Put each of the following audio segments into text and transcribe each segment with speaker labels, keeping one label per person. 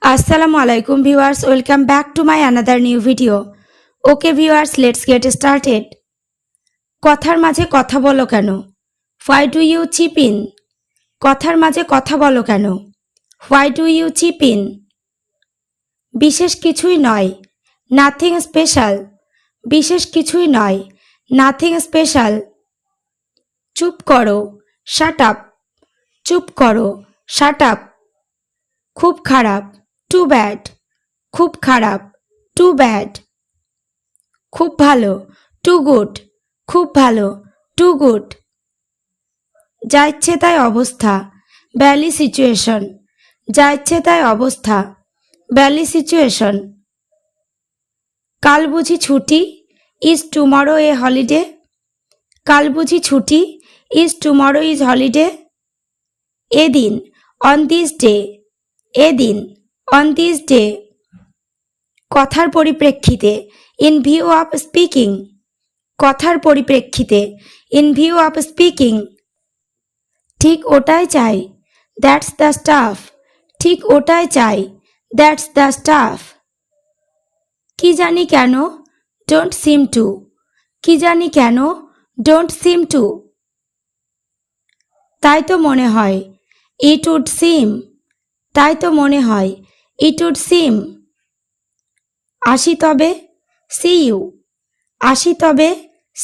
Speaker 1: Assalamualaikum viewers, welcome back to my another new video. Okay viewers, let's get started. কথার মাঝে কথা বলো কেন? Why do you chip in? কথার মাঝে কথা বলো কেন? Why do you chip in? বিশেষ কিছুই নয়, nothing special. বিশেষ কিছুই নয়, nothing special. চুপ করো, shut up. চুপ করো, shut up. খুব খারাপ, too bad. খুব খারাপ, too bad. খুব ভালো, too good. খুব ভালো, too good. যা ইচ্ছে তাই অবস্থা, valley situation. যা ইচ্ছে তাই অবস্থা, valley situation. কাল বুঝি ছুটি, is tomorrow a holiday? কাল বুঝি ছুটি, is tomorrow is holiday? এদিন, on this day. এদিন, on this day. কথার পরিপ্রেক্ষিতে, in view of speaking. কথার পরিপ্রেক্ষিতে, in view of speaking. ঠিক ওটাই চাই, that's the stuff. ঠিক ওটাই চাই, that's the stuff. কি জানি কেন, don't seem to. কি জানি কেন, don't seem to. তাই তো মনে হয়, it would seem. তাই তো মনে হয়, it would seem. আসি তবে, see you. আসি তবে,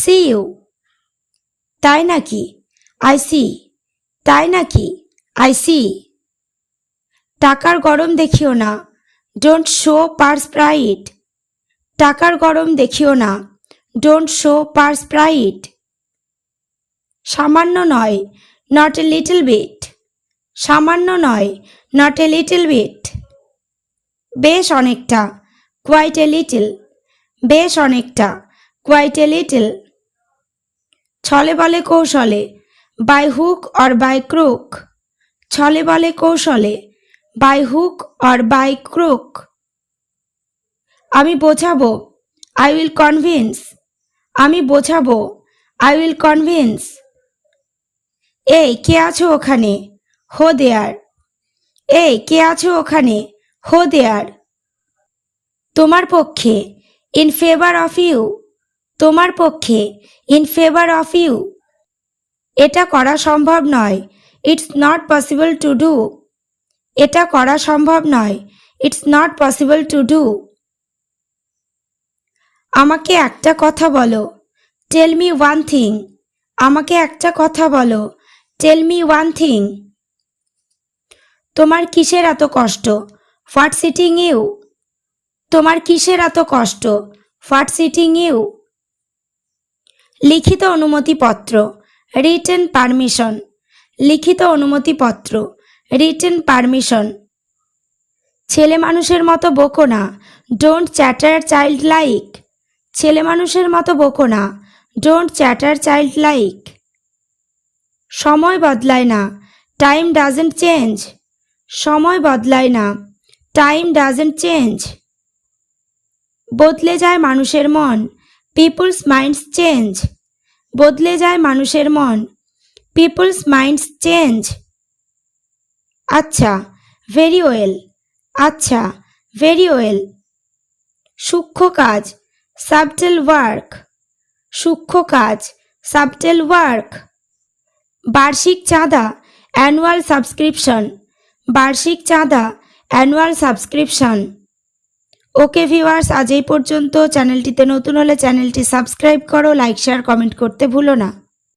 Speaker 1: see you. তাই নাকি, I see. তাই নাকি, I see. টাকার গরম দেখিও না, don't show purse pride. টাকার গরম দেখিও না, don't show purse pride. সামান্য নয়, not a little bit. সামান্য নয়, not a little bit. বেশ অনেকটা, quite a little. বেশ অনেকটা, quite a little. ছলে বলে কৌশলে, by hook or by crook. ছলে বলে কৌশলে, by hook or by crook. আমি বোঝাবো, I will convince. আমি বোঝাবো, I will convince. এই কে আছো ওখানে, ho there. এই কে আছো ওখানে, ho there. তোমার পক্ষে, in favor of you. তোমার পক্ষে, in favor of you. এটা করা সম্ভব নয়, it's not possible to do. এটা করা সম্ভব নয়, it's not possible to do. আমাকে একটা কথা বলো, tell me one thing. আমাকে একটা কথা বলো, tell me one thing. তোমার কিসের এত কষ্ট, what's eating you? তোমার কিসের এত কষ্ট, what's eating you? লিখিত অনুমতিপত্র, written permission. লিখিত অনুমতিপত্র, written permission. ছেলে মানুষের মতো বকো না, don't chatter child like. ছেলে মানুষের মতো বকো না, don't chatter child like. সময় বদলায় না, time doesn't change. সময় বদলায় না, time doesn't change. বদলে যায় মানুষের মন, people's minds change. বদলে যায় মানুষের মন, people's minds change. আচ্ছা, very well. আচ্ছা, very well. সূক্ষ্ম কাজ, subtle work. সূক্ষ্ম কাজ, subtle work. বার্ষিক চাঁদা, annual subscription. বার্ষিক চাঁদা, annual subscription. ওকে ভিউয়ার্স, আজ এই পর্যন্ত। চ্যানেলটিতে নতুন হলে চ্যানেলটি সাবস্ক্রাইব করো, লাইক শেয়ার কমেন্ট করতে ভুলো না।